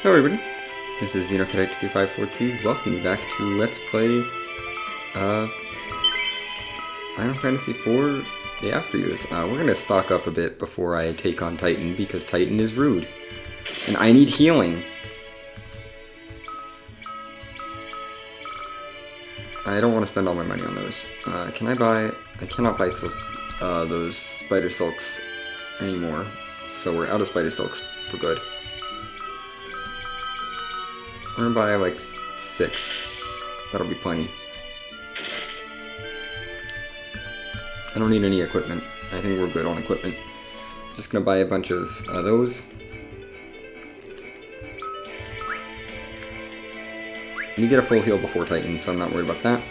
Hello everybody, this is Xenocadet2542, welcome you back to Let's Play, Final Fantasy IV, the After Years. We're gonna stock up a bit before I take on Titan, because Titan is rude. And I need healing! I don't want to spend all my money on those. I cannot buy those spider silks anymore, so we're out of spider silks for good. I'm gonna buy like 6. That'll be plenty. I don't need any equipment. I think we're good on equipment. Just gonna buy a bunch of those. You get a full heal before Titan, so I'm not worried about that.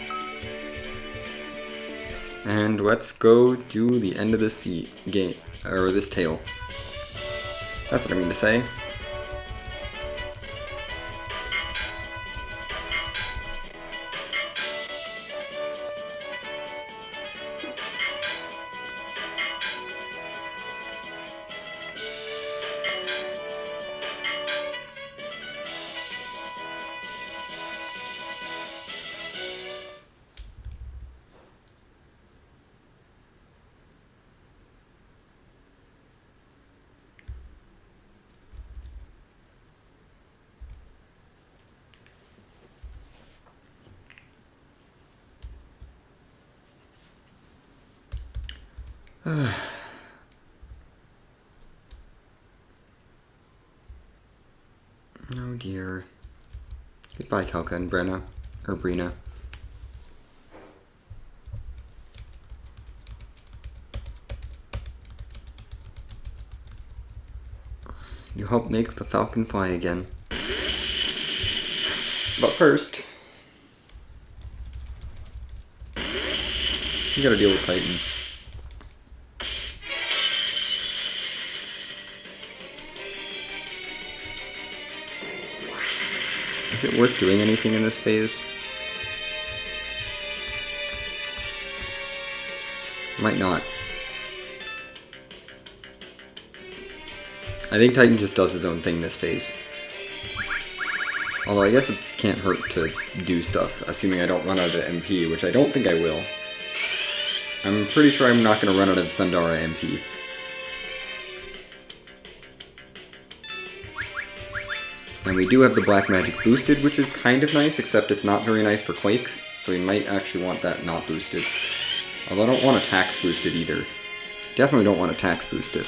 And let's go to the end of this game, or this tale. That's what I mean to say. Oh dear. Goodbye, Kalka and Brenna. Or Brina. You helped make the falcon fly again. But first, you gotta deal with Titan. Is it worth doing anything in this phase? Might not. I think Titan just does his own thing this phase. Although I guess it can't hurt to do stuff, assuming I don't run out of MP, which I don't think I will. I'm pretty sure I'm not going to run out of Thundara MP. And we do have the Black Magic boosted, which is kind of nice, except it's not very nice for Quake, so we might actually want that not boosted. Although I don't want attacks boosted either. Definitely don't want attacks boosted.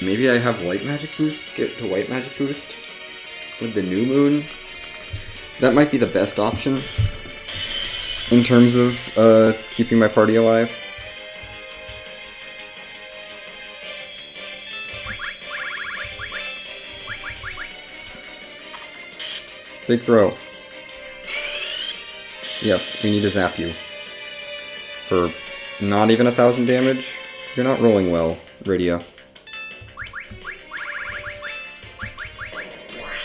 Maybe I have White Magic boost, get to White Magic boost with the New Moon. That might be the best option in terms of keeping my party alive. Big throw. Yes, we need to zap you. For not even 1,000 damage? You're not rolling well, Rydia.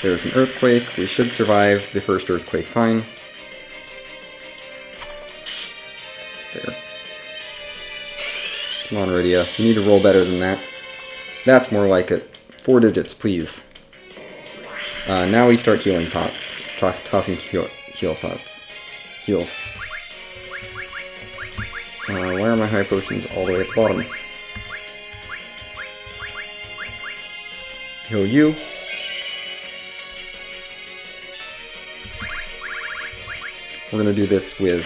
There's an earthquake. We should survive the first earthquake fine. There. Come on, Rydia. You need to roll better than that. That's more like it. 4 digits, please. Now we start healing pot. Tossing heal pots. Heals. Why are my high potions all the way at the bottom? Heal you. We're gonna do this with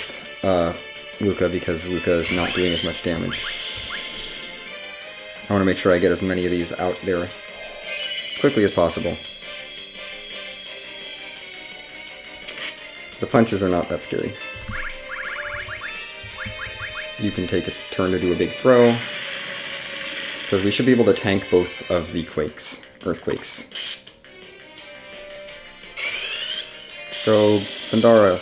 Luca, because Luca is not doing as much damage. I want to make sure I get as many of these out there as quickly as possible. The punches are not that scary. You can take a turn to do a big throw, because we should be able to tank both of the earthquakes. So, Thundara.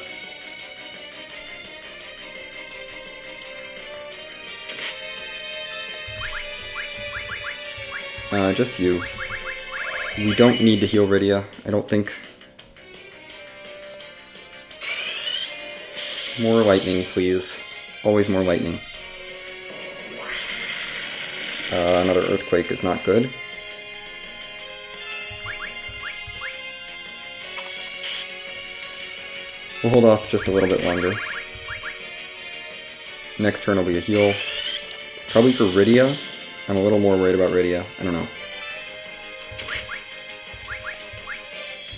Just you. We don't need to heal Rydia, I don't think. More lightning, please. Always more lightning. Another earthquake is not good. We'll hold off just a little bit longer. Next turn will be a heal. Probably for Rydia. I'm a little more worried about Rydia. I don't know.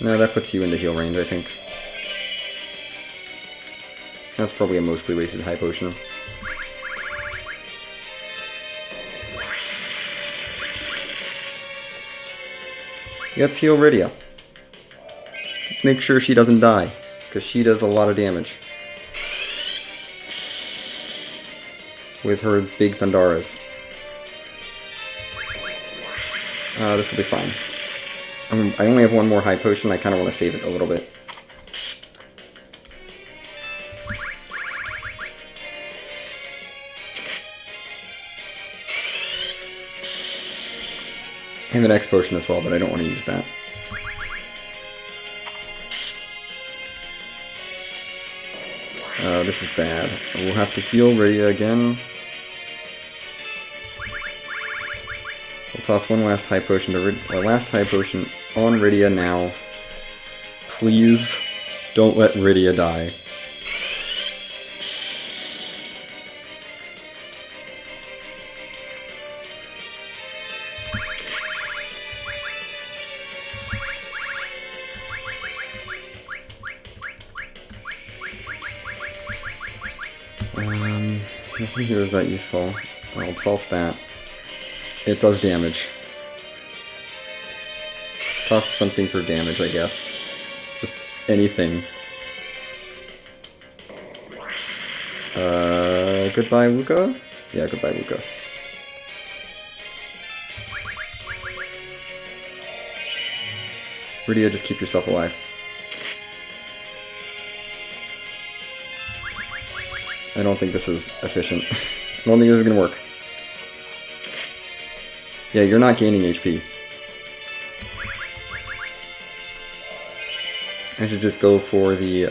No, that puts you into heal range, I think. That's probably a mostly wasted high potion. Let's heal Rydia. Make sure she doesn't die, because she does a lot of damage with her big Thundaras. This will be fine. I only have one more high potion. I kind of want to save it a little bit. And the next potion as well, but I don't want to use that. This is bad. We'll have to heal Rydia again. We'll toss one last high potion to last high potion on Rydia now. Please don't let Rydia die. Nothing here is that useful. I'll toss that. It does damage. Toss something for damage, I guess. Just anything. Goodbye, Luca? Yeah, goodbye, Luca. Rydia, just keep yourself alive. I don't think this is efficient. I don't think this is gonna work. Yeah, you're not gaining HP. I should just go for the,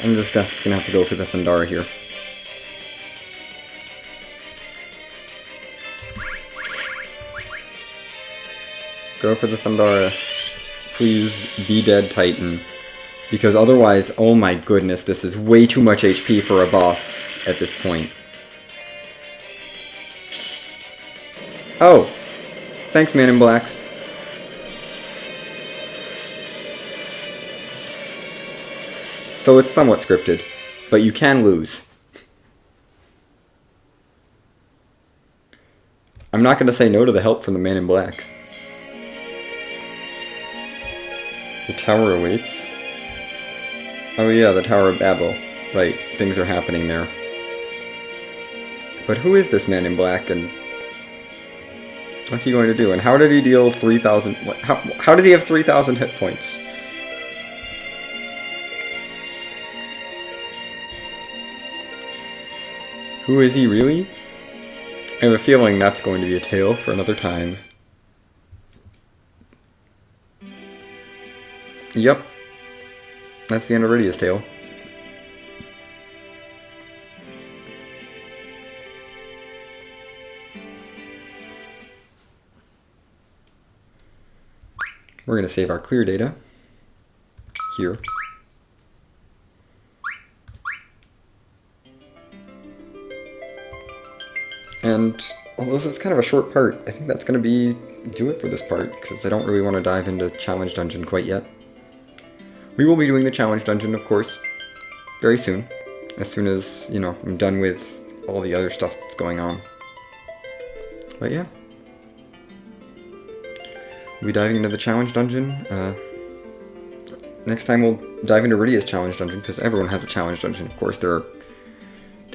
I'm just gonna have to go for the Thundara here. Go for the Thundara. Please be dead, Titan. Because otherwise, oh my goodness, this is way too much HP for a boss at this point. Oh! Thanks, Man in Black. So it's somewhat scripted, but you can lose. I'm not going to say no to the help from the Man in Black. The tower awaits. Oh yeah, the Tower of Babel. Right, things are happening there. But who is this Man in Black, and what's he going to do? And how did he deal 3,000... How did he have 3,000 hit points? Who is he really? I have a feeling that's going to be a tale for another time. Yep. That's the end of Rydia's tale. We're going to save our clear data here. And although this is kind of a short part, I think that's going to do it for this part, because I don't really want to dive into Challenge Dungeon quite yet. We will be doing the Challenge Dungeon, of course, very soon. As soon as, you know, I'm done with all the other stuff that's going on. But yeah. We'll be diving into the Challenge Dungeon. Next time we'll dive into Rydia's Challenge Dungeon, because everyone has a Challenge Dungeon, of course. There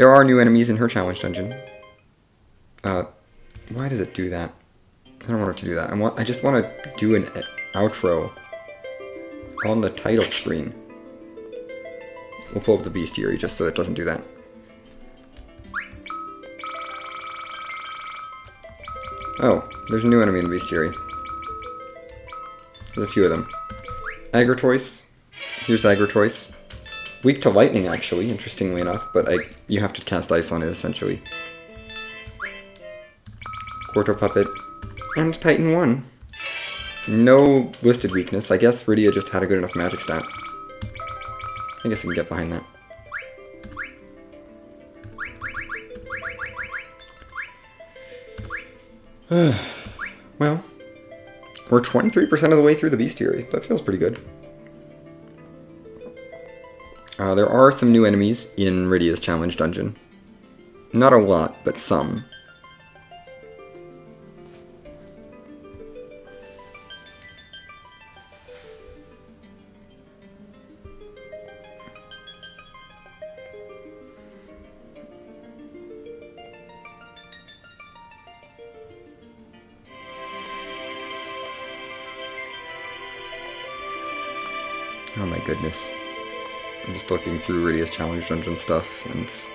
are new enemies in her Challenge Dungeon. Why does it do that? I don't want it to do that. I just want to do an outro on the title screen. We'll pull up the bestiary just so it doesn't do that. Oh, there's a new enemy in the bestiary. There's a few of them. Agritortoise. Here's Agritortoise. Weak to lightning, actually, interestingly enough, but you have to cast ice on it, essentially. Quarto Puppet. And Titan 1. No listed weakness. I guess Rydia just had a good enough magic stat. I guess I can get behind that. Well, we're 23% of the way through the bestiary. That feels pretty good. There are some new enemies in Rydia's challenge dungeon. Not a lot, but some. Oh my goodness. I'm just looking through Rydia's challenge dungeon stuff, and it's...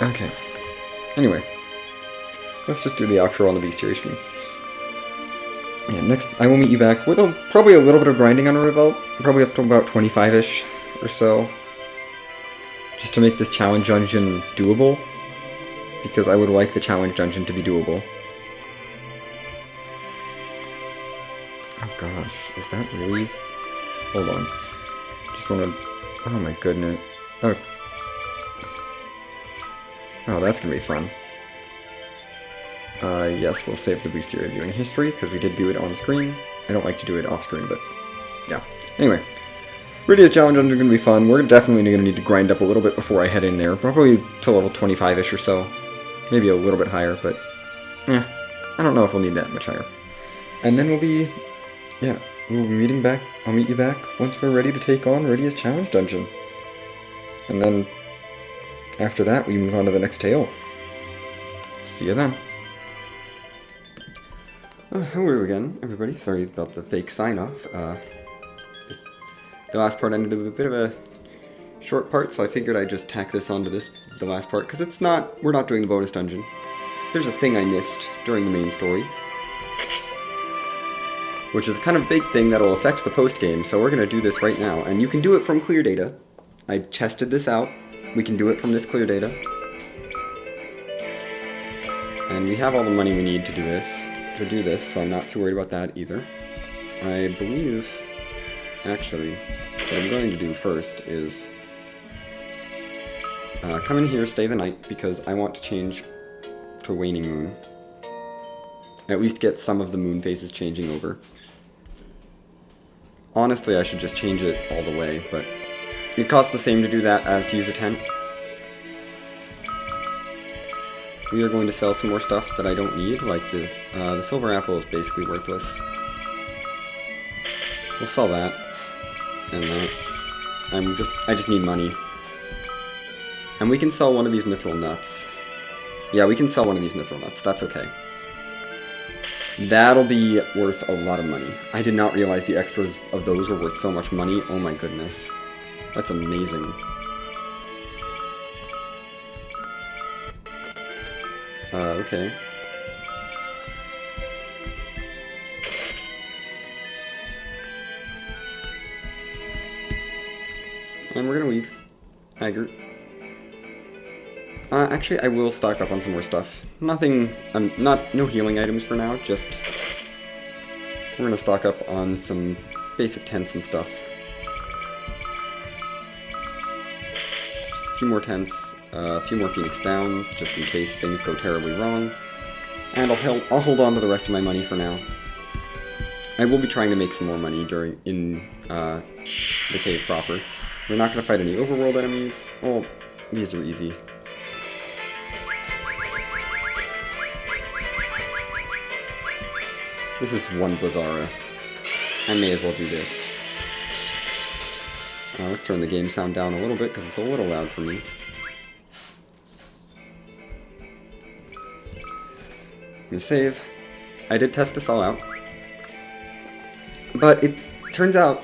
Okay. Anyway. Let's just do the outro on the bestiary stream. Yeah, next I will meet you back with probably a little bit of grinding on a belt. Probably up to about 25-ish or so. Just to make this challenge dungeon doable. Because I would like the challenge dungeon to be doable. Oh gosh, is that really... Hold on. Just wanna... Oh my goodness. Oh, that's gonna be fun. Yes, we'll save the bestiary viewing history, because we did view it on screen. I don't like to do it off screen, but yeah. Anyway, Rydia's challenge dungeon is going to be fun. We're definitely going to need to grind up a little bit before I head in there. Probably to level 25-ish or so. Maybe a little bit higher, but I don't know if we'll need that much higher. And then we'll be meeting back. I'll meet you back once we're ready to take on Rydia's challenge dungeon. And then after that, we move on to the next tale. See you then. Hello again, everybody. Sorry about the fake sign-off. The last part ended with a bit of a short part, so I figured I'd just tack this onto the last part, because we're not doing the bonus dungeon. There's a thing I missed during the main story, which is a kind of big thing that'll affect the post-game, so we're going to do this right now. And you can do it from clear data. I tested this out. We can do it from this clear data. And we have all the money we need to do this, so I'm not too worried about that either. I believe, actually, what I'm going to do first is come in here, stay the night, because I want to change to Waning Moon. At least get some of the moon phases changing over. Honestly, I should just change it all the way, but it costs the same to do that as to use a tent. We are going to sell some more stuff that I don't need, like this. The silver apple is basically worthless. We'll sell that. And that. I just need money. And we can sell one of these mithril nuts. Yeah, we can sell one of these mithril nuts. That's okay. That'll be worth a lot of money. I did not realize the extras of those were worth so much money. Oh my goodness. That's amazing. Okay. And we're gonna leave. Haggard. Actually, I will stock up on some more stuff. Nothing, no healing items for now, just... We're gonna stock up on some basic tents and stuff. A few more tents, a few more Phoenix Downs, just in case things go terribly wrong. And I'll hold on to the rest of my money for now. I will be trying to make some more money in the cave proper. We're not going to fight any overworld enemies. Well, these are easy. This is one Blizzara. I may as well do this. Let's turn the game sound down a little bit, because it's a little loud for me. I'm gonna save. I did test this all out. But it turns out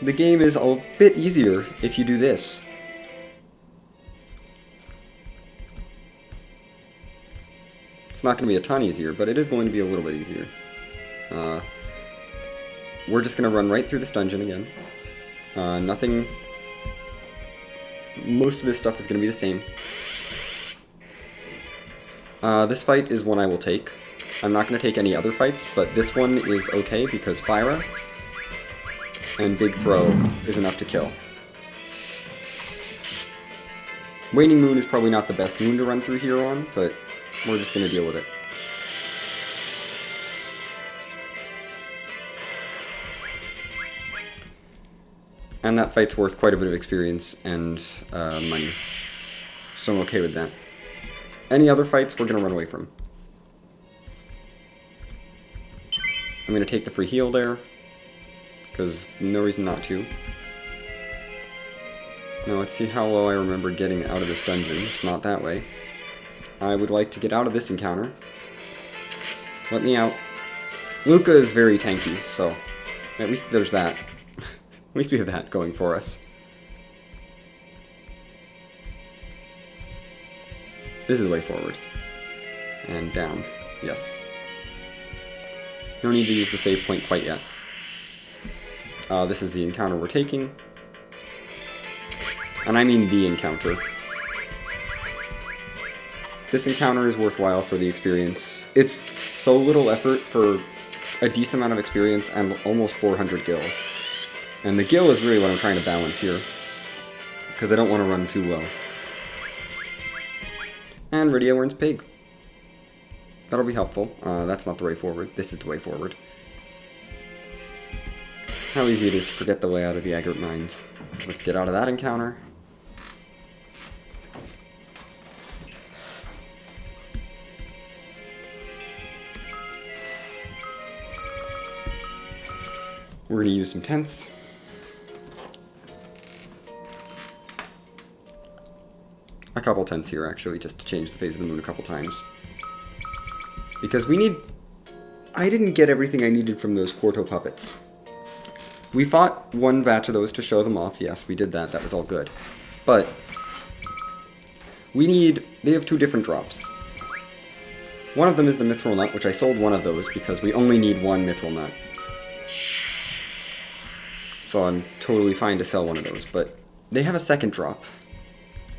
the game is a bit easier if you do this. It's not going to be a ton easier, but it is going to be a little bit easier. we're just going to run right through this dungeon again. Nothing... Most of this stuff is going to be the same. This fight is one I will take. I'm not going to take any other fights, but this one is okay because Fyra and Big Throw is enough to kill. Waning Moon is probably not the best moon to run through here on, but we're just going to deal with it. And that fight's worth quite a bit of experience and money. So I'm okay with that. Any other fights, we're going to run away from. I'm going to take the free heal there, because no reason not to. Now let's see how well I remember getting out of this dungeon. It's not that way. I would like to get out of this encounter. Let me out. Luca is very tanky, so at least there's that. At least we have that going for us. This is the way forward. And down. Yes. No need to use the save point quite yet. This is the encounter we're taking. And I mean the encounter. This encounter is worthwhile for the experience. It's so little effort for a decent amount of experience and almost 400 gil. And the gil is really what I'm trying to balance here, because I don't want to run too low. And Rydia learns Pig. That'll be helpful. That's not the way forward. This is the way forward. How easy it is to forget the layout of the Agate Mines. Let's get out of that encounter. We're going to use some tents. A couple tents here, actually, just to change the phase of the moon a couple times. Because we need... I didn't get everything I needed from those Quarto puppets. We fought one batch of those to show them off. Yes, we did that. That was all good. But we need... They have two different drops. One of them is the Mithril Nut, which I sold one of those because we only need one Mithril Nut. So I'm totally fine to sell one of those, but they have a second drop.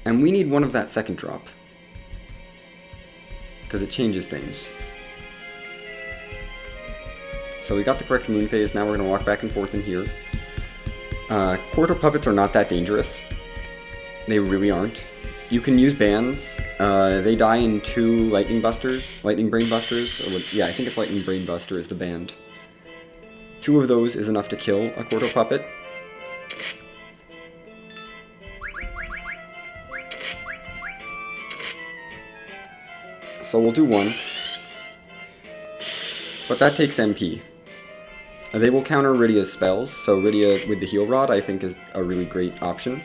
And we need one of that second drop. Because it changes things. So we got the correct moon phase, now we're going to walk back and forth in here. Quarto puppets are not that dangerous. They really aren't. You can use bands. They die in 2 lightning busters. Lightning brain busters. Yeah, I think it's lightning brain buster is the band. 2 of those is enough to kill a Quarto puppet. So we'll do 1. But that takes MP. They will counter Rydia's spells, so Rydia with the heal rod I think is a really great option.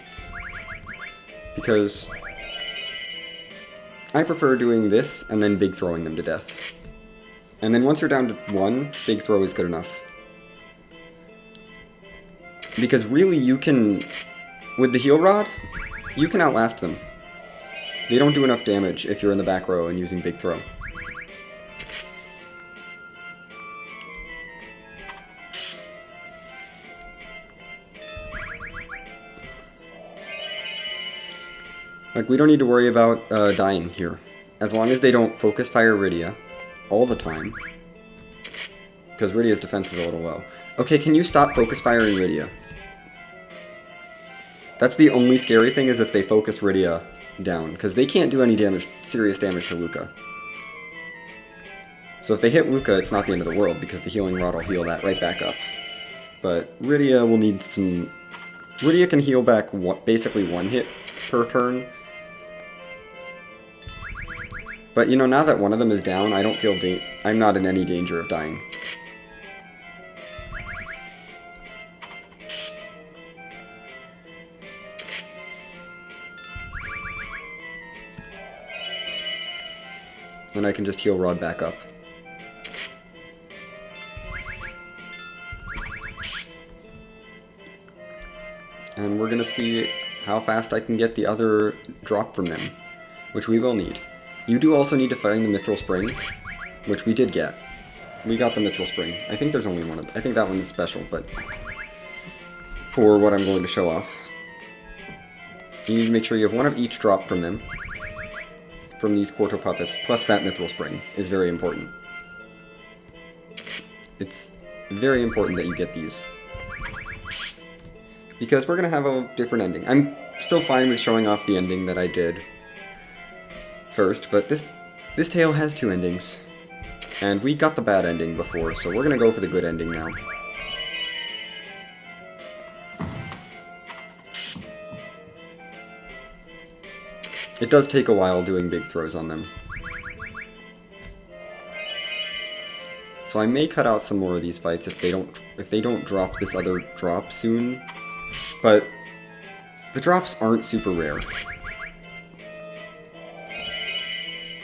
Because I prefer doing this and then big throwing them to death. And then once you're down to 1, big throw is good enough. Because really you can, with the heal rod, you can outlast them. They don't do enough damage if you're in the back row and using big throw. Like, we don't need to worry about dying here. As long as they don't focus fire Rydia all the time. Because Rydia's defense is a little low. Okay, can you stop focus firing Rydia? That's the only scary thing, is if they focus Rydia down. Because they can't do any damage, serious damage to Luca. So if they hit Luca, it's not the end of the world, because the healing rod will heal that right back up. But Rydia will need some... Rydia can heal back basically 1 hit per turn. But, you know, now that one of them is down, I don't feel I'm not in any danger of dying. And I can just heal Rod back up. And we're gonna see how fast I can get the other drop from them, which we will need. You do also need to find the Mithril Spring, which we did get. We got the Mithril Spring. I think there's only one of them. I think that one's special, but for what I'm going to show off. You need to make sure you have one of each drop from them. From these Quarto Puppets, plus that Mithril Spring is very important. It's very important that you get these. Because we're going to have a different ending. I'm still fine with showing off the ending that I did first, but this tale has two endings. And we got the bad ending before, so we're going to go for the good ending now. It does take a while doing big throws on them. So I may cut out some more of these fights if they don't drop this other drop soon. But the drops aren't super rare.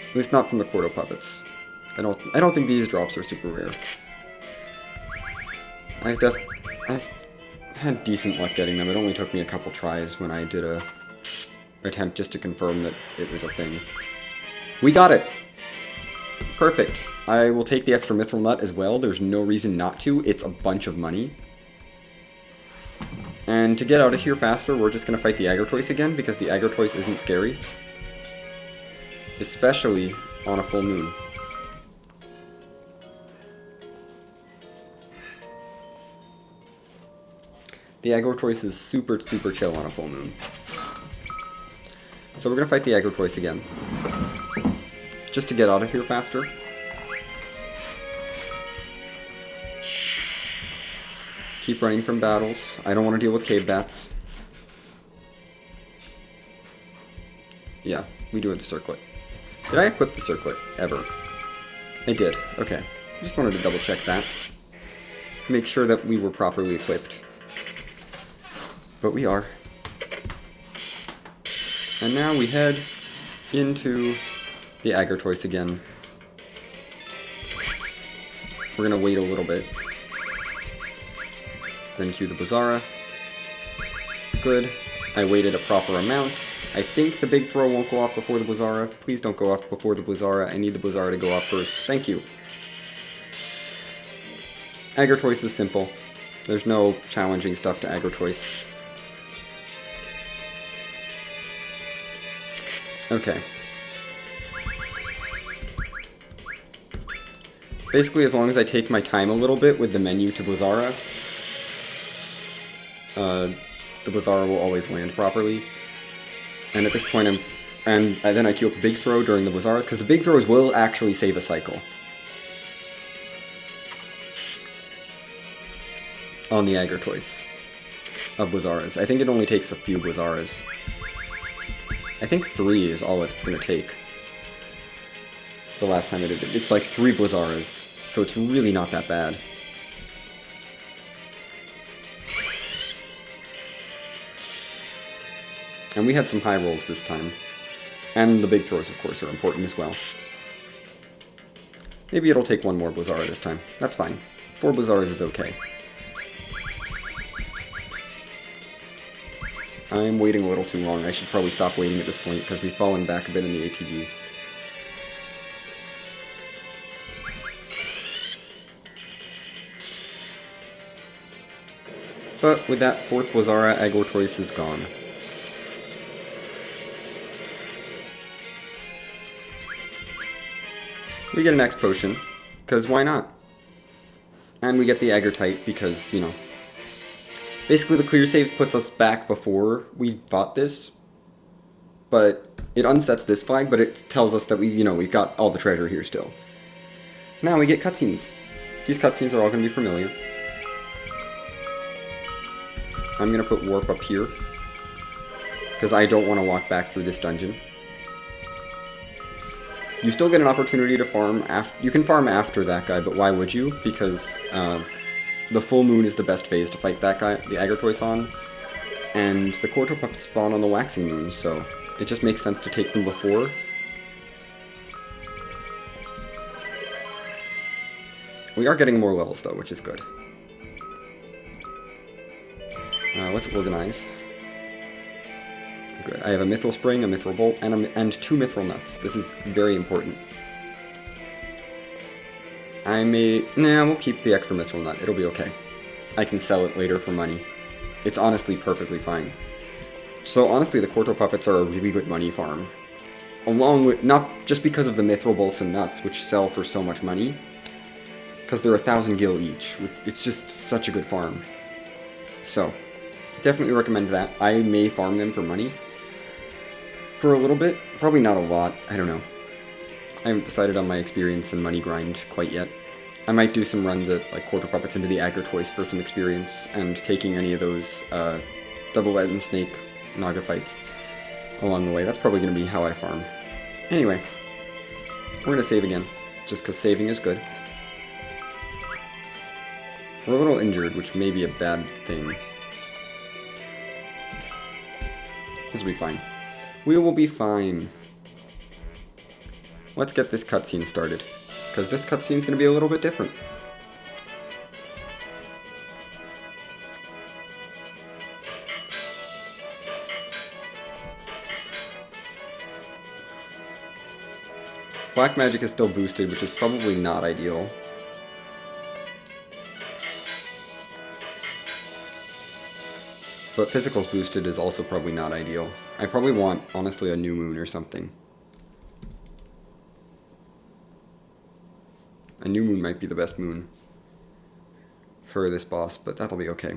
At least not from the Quarto Puppets. I don't think these drops are super rare. I've had decent luck getting them. It only took me a couple tries when I did a attempt just to confirm that it was a thing. We got it! Perfect. I will take the extra Mithril Nut as well. There's no reason not to. It's a bunch of money. And to get out of here faster, we're just going to fight the Agrotoise again, because the Agrotoise isn't scary. Especially on a full moon. The Agrotoise is super, super chill on a full moon. So we're going to fight the Agrotoise again. Just to get out of here faster. Keep running from battles. I don't want to deal with cave bats. Yeah, we do have the circlet. Did I equip the circlet? Ever? I did. Okay. Just wanted to double check that. Make sure that we were properly equipped. But we are. And now we head into the Agrotoise again. We're going to wait a little bit. Then cue the Blizzara. Good. I waited a proper amount. I think the big throw won't go off before the Blizzara. Please don't go off before the Blizzara. I need the Blizzara to go off first. Thank you. Agrotoise is simple. There's no challenging stuff to Agrotoise. Okay. Basically, as long as I take my time a little bit with the menu to Blizzara, the Blizzara will always land properly. And at this point, then I queue up a big throw during the Blizzaras, because the big throws will actually save a cycle. On the Agrotoise of Blizzaras. I think it only takes a few Blizzaras. I think 3 is all it's going to take. The last time I did it. It's like 3 Blizzaras, so it's really not that bad. And we had some high rolls this time. And the big throws, of course, are important as well. Maybe it'll take 1 more Blizzara this time. That's fine. 4 Blizzaras is okay. I'm waiting a little too long. I should probably stop waiting at this point, because we've fallen back a bit in the ATV. But with that 4th Blizzara, Agrotoise is gone. We get an X potion, because why not? And we get the Agrotite, because, you know. Basically, the clear saves puts us back before we fought this, but it unsets this flag, but it tells us that we've got all the treasure here still. Now we get cutscenes. These cutscenes are all going to be familiar. I'm going to put Warp up here, because I don't want to walk back through this dungeon. You still get an opportunity to farm you can farm after that guy, but why would you? Because the full moon is the best phase to fight that guy, the Agrotoise on, and the Quarto Puppets spawn on the waxing moon, so it just makes sense to take them before. We are getting more levels though, which is good. Let's organize. Good. I have a Mithril Spring, a Mithril Bolt, and 2 Mithril Nuts. This is very important. Nah, we'll keep the extra mithril nut. It'll be okay. I can sell it later for money. It's honestly perfectly fine. So honestly, the Quarto puppets are a really good money farm. Along with, not just because of the mithril bolts and nuts, which sell for so much money, because they're 1,000 gil each. It's just such a good farm. So, definitely recommend that. I may farm them for money. For a little bit. Probably not a lot. I don't know. I haven't decided on my experience and money grind quite yet. I might do some runs at like Quarter Puppets into the Aggro Toys for some experience, and taking any of those Double End Snake Naga fights along the way. That's probably going to be how I farm. Anyway, we're going to save again, just because saving is good. We're a little injured, which may be a bad thing. This will be fine. We will be fine. Let's get this cutscene started, because this cutscene is going to be a little bit different. Black magic is still boosted, which is probably not ideal. But physical's boosted is also probably not ideal. I probably want, honestly, a new moon or something. A new moon might be the best moon for this boss, but that'll be okay.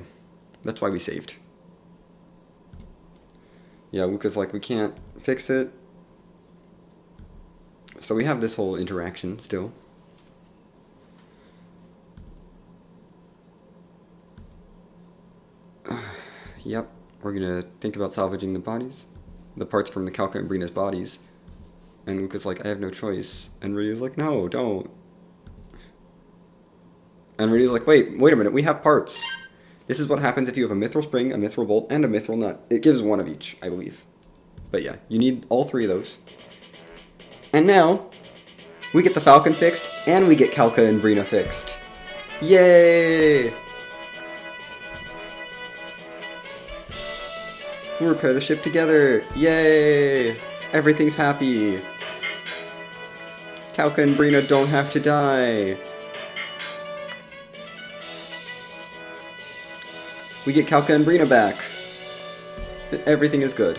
That's why we saved. Yeah, Luca's like, we can't fix it. So we have this whole interaction still. Yep, we're gonna think about salvaging the bodies. The parts from the Calca and Brina's bodies. And Luca's like, I have no choice. And Rydia's like, no, don't. And Rydia's like, wait a minute, we have parts. This is what happens if you have a mithril spring, a mithril bolt, and a mithril nut. It gives one of each, I believe. But yeah, you need all three of those. And now, we get the Falcon fixed, and we get Calca and Brina fixed. Yay! We'll repair the ship together! Yay! Everything's happy! Calca and Brina don't have to die! We get Calca and Brina back! Everything is good.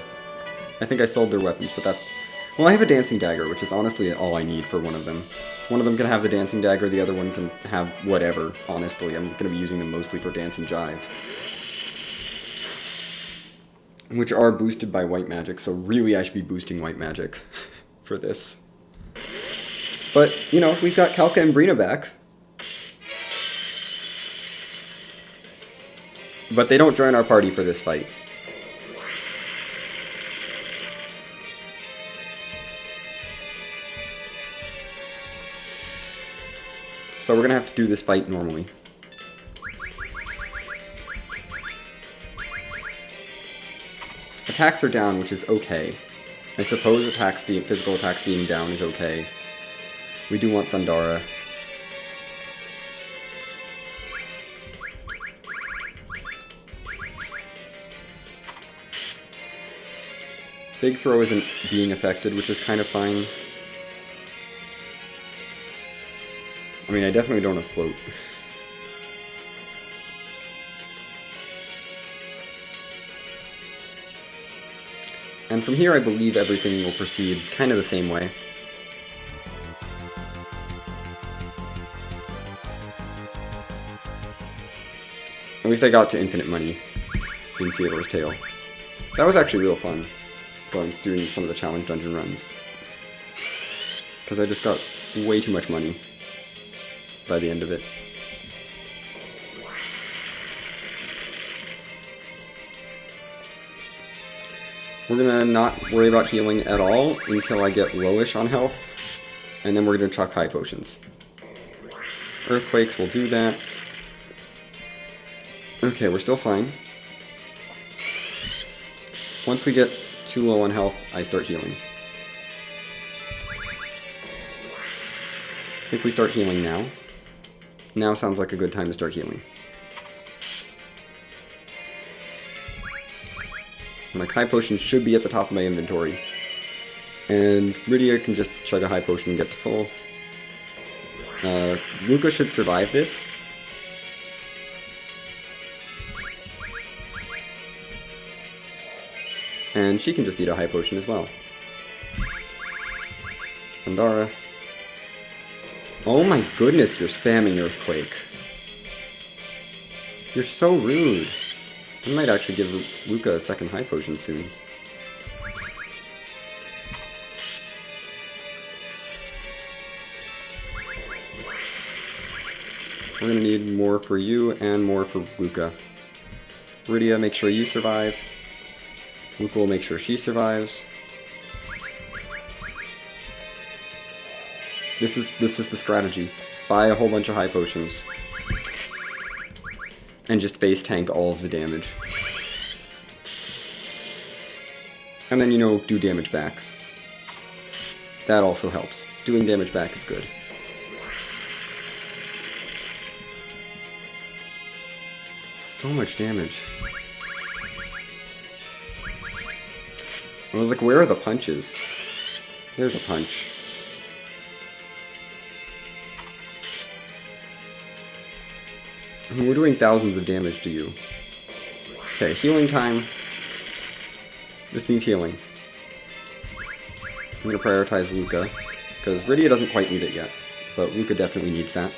I think I sold their weapons, but that's... Well, I have a dancing dagger, which is honestly all I need for one of them. One of them can have the dancing dagger, the other one can have whatever, honestly. I'm going to be using them mostly for dance and jive. Which are boosted by white magic, so really I should be boosting white magic for this. But, you know, we've got Calca and Brina back. But they don't join our party for this fight. So we're gonna have to do this fight normally. Attacks are down, which is okay. I suppose physical attacks being down is okay. We do want Thundara. Big Throw isn't being affected, which is kind of fine. I mean, I definitely don't have Float. And from here, I believe everything will proceed kind of the same way. At least I got to infinite money in Theodore's Tale. That was actually real fun, doing some of the challenge dungeon runs. Because I just got way too much money by the end of it. We're gonna not worry about healing at all until I get lowish on health, and then we're gonna chuck high potions. Earthquakes will do that. Okay, we're still fine. Once we get too low on health, I start healing. I think we start healing now. Now sounds like a good time to start healing. My high potion should be at the top of my inventory. And Rydia can just chug a high potion and get to full. Luca should survive this. And she can just eat a high potion as well. Sandara. Oh my goodness, you're spamming Earthquake. You're so rude. I might actually give Luca a second high potion soon. We're gonna need more for you and more for Luca. Rydia, make sure you survive. Luca will make sure she survives. This is the strategy. Buy a whole bunch of high potions. And just face tank all of the damage. And then, you know, do damage back. That also helps. Doing damage back is good. So much damage. I was like, where are the punches? There's a punch. I mean, we're doing thousands of damage to you. Okay, healing time. This means healing. I'm gonna prioritize Luca, because Rydia doesn't quite need it yet, but Luca definitely needs that.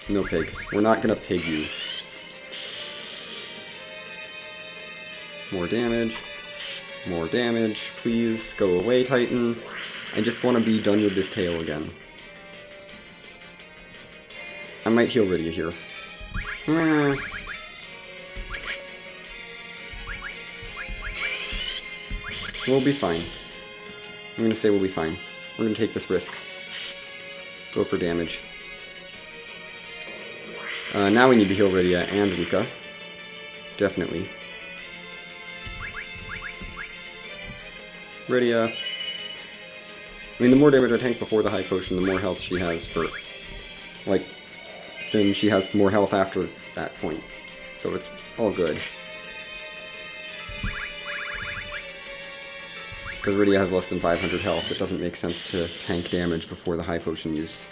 No pig. We're not gonna pig you. More damage. More damage. Please go away, Titan. I just want to be done with this tail again. I might heal Rydia here. We'll be fine. I'm gonna say we'll be fine. We're gonna take this risk. Go for damage. Now we need to heal Rydia and Luca. Definitely. Rydia. I mean, the more damage I tank before the high potion, the more health she has for... Like, then she has more health after that point. So it's all good. Because Rydia has less than 500 health, it doesn't make sense to tank damage before the high potion use.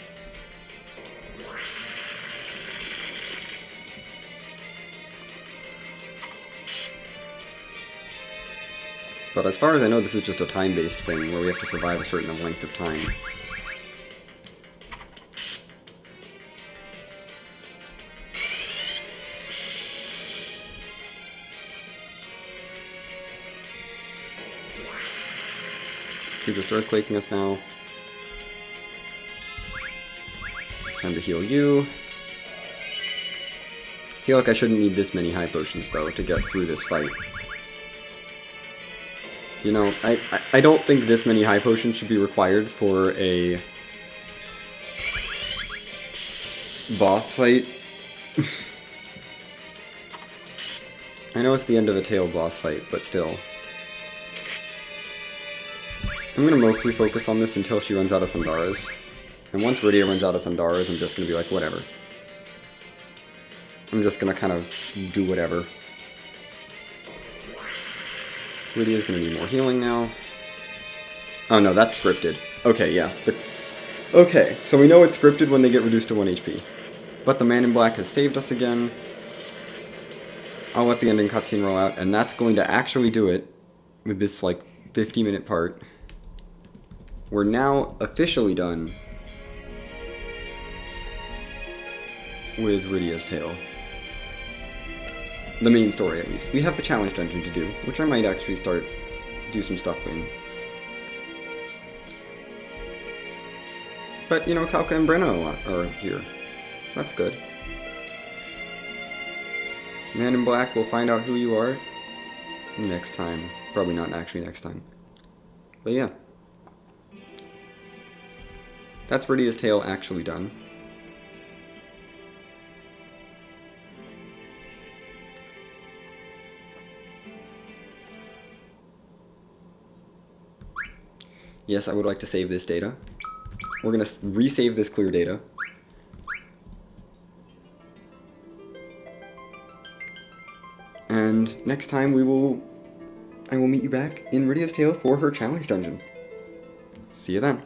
But as far as I know, this is just a time-based thing, where we have to survive a certain length of time. You're just earthquaking us now. Time to heal you. I feel like I shouldn't need this many high potions, though, to get through this fight. You know, I don't think this many high potions should be required for a boss fight. I know it's the end of a tail boss fight, but still. I'm gonna mostly focus on this until she runs out of Thandaras. And once Rydia runs out of Thandaras, I'm just gonna be like, whatever. I'm just gonna kind of do whatever. Rydia's gonna need more healing now. Oh no, that's scripted. Okay, yeah. Okay, so we know it's scripted when they get reduced to 1 HP. But the man in black has saved us again. I'll let the ending cutscene roll out, and that's going to actually do it with this, like, 50-minute part. We're now officially done with Rydia's tale. The main story, at least. We have the challenge dungeon to do, which I might actually do some stuff in. But, you know, Kalka and Brenna are here. So that's good. Man in Black, we'll find out who you are next time. Probably not actually next time. But yeah. That's Rydia's tale actually done. Yes, I would like to save this data. We're going to resave this clear data. And next time I will meet you back in Rydia's Tale for her challenge dungeon. See you then.